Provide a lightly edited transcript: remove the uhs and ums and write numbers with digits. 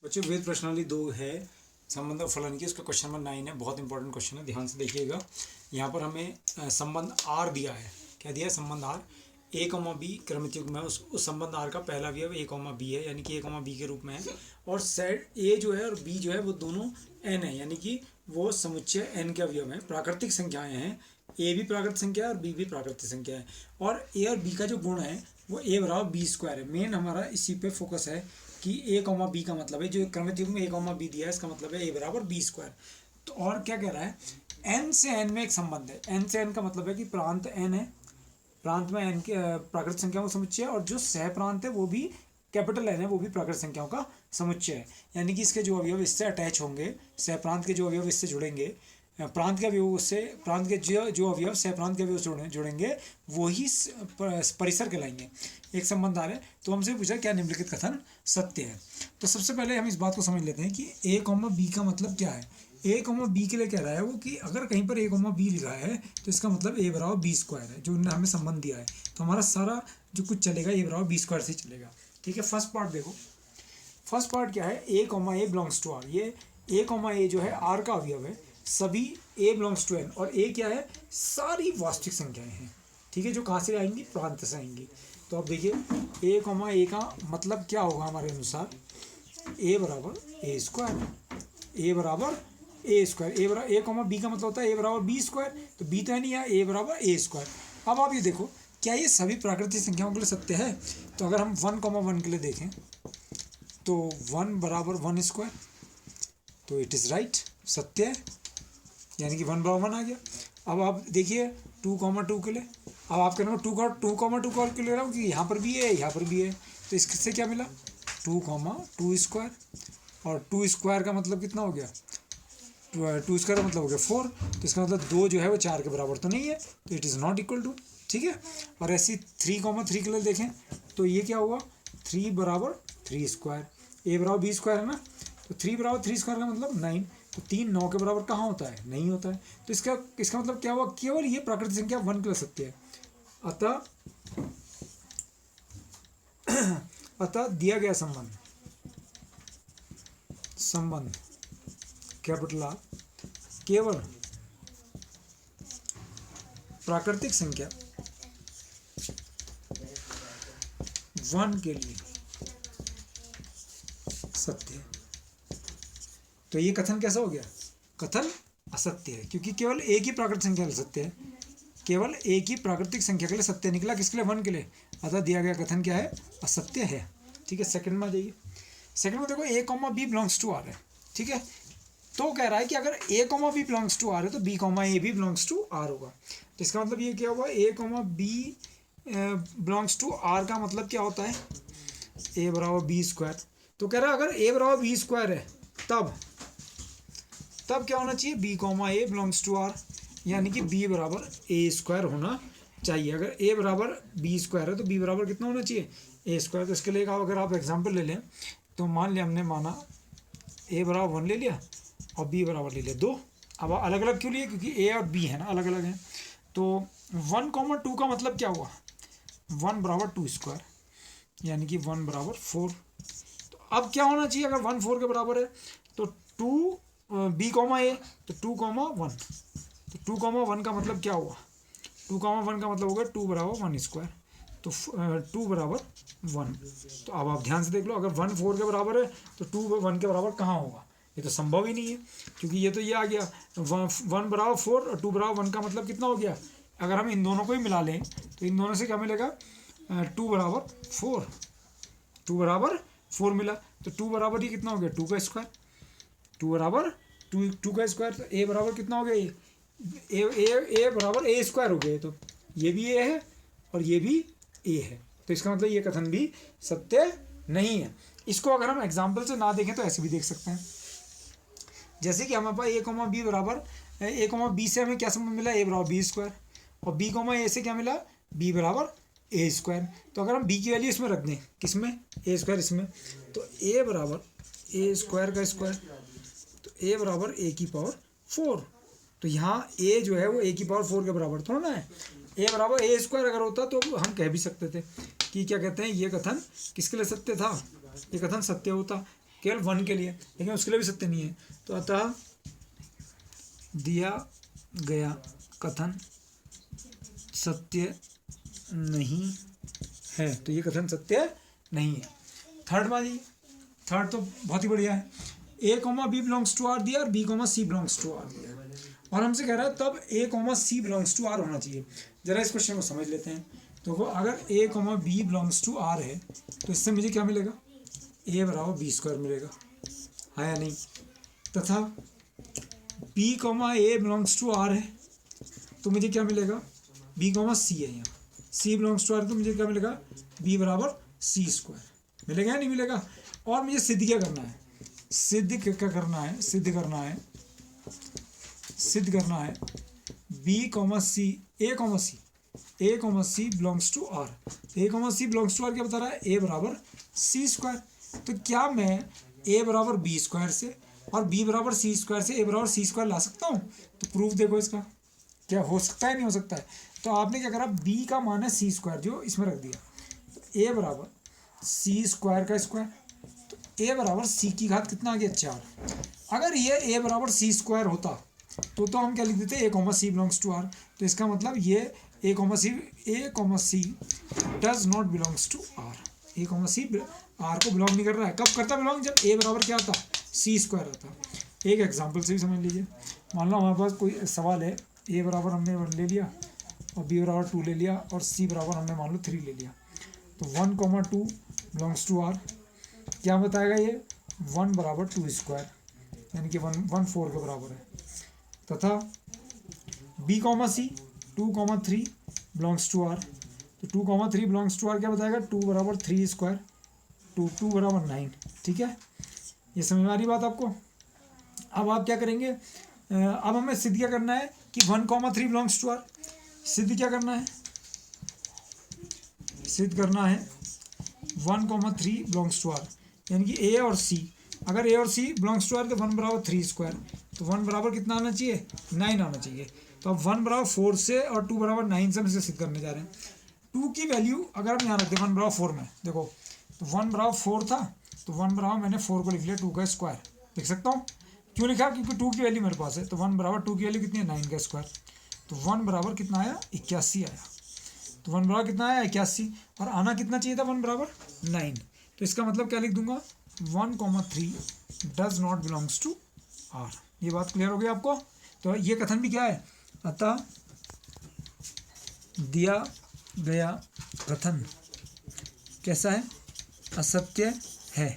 बच्चों वेद प्रश्नावली 2 है संबंध और फलन की, उसका क्वेश्चन नंबर 9 है। बहुत इंपॉर्टेंट क्वेश्चन है, ध्यान से देखिएगा। यहाँ पर हमें संबंध आर दिया है। क्या दिया है? संबंध आर। ए कॉमा बी क्रमित युग्म है। उस संबंध आर का पहला अवयव ए कॉमा बी है, यानी कि ए कॉमा बी के रूप में है। और सेट ए जो है और बी जो है वो दोनों एन है, यानी कि वो समुच्चय एन के अवयव है। प्राकृतिक संख्याएं हैं, ए भी प्राकृतिक संख्या है और बी भी प्राकृतिक संख्या है। और ए और बी का जो गुण है वो ए बराबर बी स्क्वायर है। मेन हमारा इसी पे फोकस है कि ए कॉमा बी का मतलब है, जो क्रमित युग्म में ए कॉमा बी दिया है इसका मतलब है ए बराबर बी स्क्वायर। तो और क्या कह रहा है? एन से एन में एक संबंध है। एन से एन का मतलब है कि प्रांत एन है, प्रांत में एन के प्राकृतिक संख्याओं का समुच्चय है, और जो सह प्रांत है वो भी कैपिटल एन है, वो भी प्राकृतिक संख्याओं का समुच्चय है। यानी कि इसके जो अवयव इससे अटैच होंगे, सह प्रांत के जो अवयव इससे जुड़ेंगे, प्रांत के अवयव से, प्रांत के जो अवयव सह प्रांत के अवयव जुड़ेंगे वो ही परिसर कहलाएंगे। एक संबंध आ रहा है, तो हमसे पूछा क्या निम्नलिखित कथन सत्य है। तो सबसे पहले हम इस बात को समझ लेते हैं कि ए कॉमा बी का मतलब क्या है। ए कॉमा बी के लिए कह रहा है वो कि अगर कहीं पर ए कॉमा बी लिखा है तो इसका मतलब ए बराबर बी स्क्वायर है, जो उन्होंने हमें संबंध दिया है। तो हमारा सारा जो कुछ चलेगा ए बराबर बी स्क्वायर से चलेगा। ठीक है, फर्स्ट पार्ट देखो। फर्स्ट पार्ट क्या है? A comma A belongs to R. ये ए कॉमा ए जो है आर का अवयव है। सभी ए बिलोंग्स टू एन, और ए क्या है? सारी वास्तविक संख्याएं हैं। ठीक है, जो कहाँ से आएंगी? प्रांत से आएंगी। तो अब देखिए ए कॉमा ए का मतलब क्या होगा हमारे अनुसार? ए बराबर ए स्क्वायर। ए बराबर ए स्क्वायर। ए बराबर ए कॉमा बी का मतलब होता है ए बराबर बी स्क्वायर। तो बी तो है नहीं, ए बराबर ए स्क्वायर। अब आप ये देखो, क्या ये सभी प्राकृतिक संख्याओं के लिए सत्य है? तो अगर हम 1,1 के लिए देखें तो 1 बराबर 1 स्क्वायर, तो इट इज़ राइट, सत्य है, यानी कि 1 बराबर 1 आ गया। अब आप देखिए 2,2 के लिए। अब आप कह रहे हो 2,2 के ले रहा हूँ कि यहाँ पर भी है यहाँ पर भी है, तो इससे क्या मिला? 2,2 स्क्वायर। और 2 स्क्वायर का मतलब कितना हो गया? 2 स्क्वायर का मतलब हो गया 4। तो इसका मतलब 2 जो है वो 4 के बराबर तो नहीं है, तो it is not equal to. ठीक है, और ऐसी 3,3 के लिए देखें तो ये क्या हुआ? 3 बराबर 3 स्क्वायर। ए बराबर बी स्क्वायर है ना, तो 3 बराबर 3 स्क्वायर का मतलब 9। तो 3 9 के बराबर कहाँ होता है? नहीं होता है। तो इसका मतलब क्या हुआ? केवल ये प्राकृतिक संख्या 1 के लिए सत्य है। अतः दिया गया संबंध कैपिटल आर केवल प्राकृतिक संख्या 1 के लिए सत्य है। तो ये कथन कैसा हो गया? कथन असत्य है, क्योंकि केवल एक ही प्राकृतिक संख्या के लिए सत्य है। केवल एक ही प्राकृतिक संख्या के लिए सत्य निकला, किसके लिए? 1 के लिए। अतः दिया गया कथन क्या है? असत्य है। ठीक है, सेकंड में आ जाइए। सेकंड में देखो A comma B belongs to R है। ठीक है, तो कह रहा है कि अगर A comma B belongs to R है तो बी कॉमा ए भी बिलोंग्स टू आर होगा। तो इसका मतलब ये क्या हुआ? A comma B belongs to R का मतलब क्या होता है? ए बराबर बी स्क्वायर। तो कह रहा है अगर ए बराबर बी स्क्वायर है तब क्या होना चाहिए? B comma A belongs to R, यानी कि बी बराबर ए स्क्वायर होना चाहिए। अगर ए बराबर बी स्क्वायर है तो बी बराबर कितना होना चाहिए? ए स्क्वायर। तो इसके लिए अगर आप एग्जाम्पल ले लें तो मान लिया हमने माना ए बराबर 1 ले लिया और बी बराबर ले लिया 2। अब अलग अलग क्यों लिए? क्योंकि ए और बी है ना, अलग अलग हैं। तो 1,2 का मतलब क्या हुआ? 1 बराबर 2 स्क्वायर, यानी कि 1 बराबर 4। तो अब क्या होना चाहिए? अगर 1 4 के बराबर है तो 2 बी कॉमा ए, तो 2,1। तो 2,1 का मतलब क्या हुआ? 2,1 का मतलब होगा 2 बराबर 1 स्क्वायर। तो 2 बराबर 1। तो अब आप ध्यान से देख लो, अगर 1 4 के बराबर है तो 2 1 के बराबर कहाँ होगा? ये तो संभव ही नहीं है, क्योंकि ये तो ये आ गया 1 बराबर 4 और 2 बराबर 1 का मतलब कितना हो गया? अगर हम इन दोनों को ही मिला लें तो इन दोनों से क्या मिलेगा? 2 बराबर 4। 2 बराबर 4 मिला, तो 2 बराबर ही कितना हो गया? 2 का स्क्वायर। 2 बराबर 2 का स्क्वायर। तो ए बराबर कितना हो गया? ए बराबर ए स्क्वायर हो गया। तो ये भी ए है और ये भी ए है। तो इसका मतलब ये कथन भी सत्य नहीं है। इसको अगर हम एग्जाम्पल से ना देखें तो ऐसे भी देख सकते हैं। जैसे कि हमारे पास ए कॉमा बी बराबर, ए कॉमा बी से हमें क्या संबंध मिला? ए बराबर बी स्क्वायर। और बी कॉमा ए से क्या मिला? बी बराबर ए स्क्वायर। तो अगर हम बी की वैल्यू इसमें रख दें, किसमें? ए स्क्वायर इसमें, तो ए बराबर ए स्क्वायर का स्क्वायर, तो ए बराबर ए की पावर 4। तो यहाँ ए जो है वो ए की पावर 4 के बराबर थोड़ा ना है। ए बराबर ए स्क्वायर अगर होता तो हम कह भी सकते थे कि क्या कहते हैं, ये कथन किसके लिए सत्य था? ये कथन सत्य होता। केवल 1 के लिए, लेकिन उसके लिए भी सत्य नहीं है। तो अतः दिया गया कथन सत्य नहीं है, तो ये कथन सत्य नहीं है। थर्ड वाली, थर्ड तो बहुत ही बढ़िया है। A comma B belongs to R दिया और B comma C belongs to R दिया, और हमसे कह रहा है तब A comma C belongs to R होना चाहिए। जरा इस क्वेश्चन को समझ लेते हैं। तो वो अगर A comma B belongs to R है तो इससे मुझे क्या मिलेगा, ए बराबर बी स्क्वायर मिलेगा, है या नहीं। तथा B comma A belongs to R है तो मुझे क्या मिलेगा, बी कॉमा सी है यहाँ, सी बिलोंग्स टू आर तो मुझे क्या मिलेगा, बी बराबर सी स्क्वायर मिलेगा या नहीं मिलेगा। और मुझे सिद्ध क्या करना है, सिद्ध क्या करना है, सिद्ध करना है B comma C, A comma C belongs to R. A comma C belongs to R क्या बता रहा है, ए बराबर सी स्क्वायर। तो क्या मैं ए बराबर बी स्क्वायर से और बी बराबर सी स्क्वायर से ए बराबर सी स्क्वायर ला सकता हूँ। तो प्रूफ देखो इसका, क्या हो सकता है नहीं हो सकता है। तो आपने क्या करा, बी का मान है सी स्क्वायर जो इसमें रख दिया, तो ए बराबर सी स्क्वायर का स्क्वायर, तो ए बराबर सी की घात कितना आ गया 4। अगर ये ए बराबर सी स्क्वायर होता तो हम क्या लिख देते, A comma C belongs to R. तो इसका मतलब ये A comma C does not belongs to R, A comma C R को बिलोंग नहीं कर रहा है। कब करता बिलोंग, जब ए बराबर क्या आता, सी स्क्वायर आता। एक एग्जांपल से भी समझ लीजिए। मान लो हमारे पास कोई सवाल है, ए बराबर हमने 1 ले लिया और बी बराबर 2 ले लिया और सी बराबर हमने मान लो 3 ले लिया। तो 1,2 बिलोंग्स टू आर, क्या बताएगा ये, 1 बराबर 2 स्क्वायर, यानी कि 1/4 के बराबर है। तथा B comma C 2,3 belongs to R, तो 2,3 बिलोंग्स टू आर क्या बताएगा, 2 बराबर 3 स्क्वायर, 2 बराबर 9। ठीक है, ये समझ में आ रही बात आपको। अब आप क्या करेंगे, अब हमें सिद्ध क्या करना है कि 1,3 बिलोंग्स टू आर। सिद्ध क्या करना है, सिद्ध करना है 1,3 बिलोंग्स टू आर, यानी कि ए और सी, अगर ए और सी बिलोंग्स टू आर तो 1 बराबर 3 स्क्वायर, तो 1 बराबर कितना आना चाहिए, 9 आना चाहिए। तो अब 1 बराबर 4 से और 2 बराबर 9 से हम इसे सिद्ध करने जा रहे हैं। 2 की वैल्यू अगर हम यहाँ रखते हैं 1 बराबर 4 में, देखो तो 1 बराबर 4 था, तो 1 बराबर मैंने 4 को लिख लिया 2 का स्क्वायर, लिख सकता हूँ। क्यों लिखा, क्योंकि 2 की वैल्यू मेरे पास है। तो 1 बराबर 2 की वैल्यू कितनी है, 9 का स्क्वायर। तो 1 बराबर कितना आया, 81 आया। तो 1 बराबर कितना आया, 81, और आना कितना चाहिए था, 1 बराबर 9। तो इसका मतलब क्या लिख दूंगा, 1,3 does not belongs to R. ये बात क्लियर हो गई आपको। तो ये कथन भी क्या है, अतः दिया गया कथन कैसा है, असत्य है।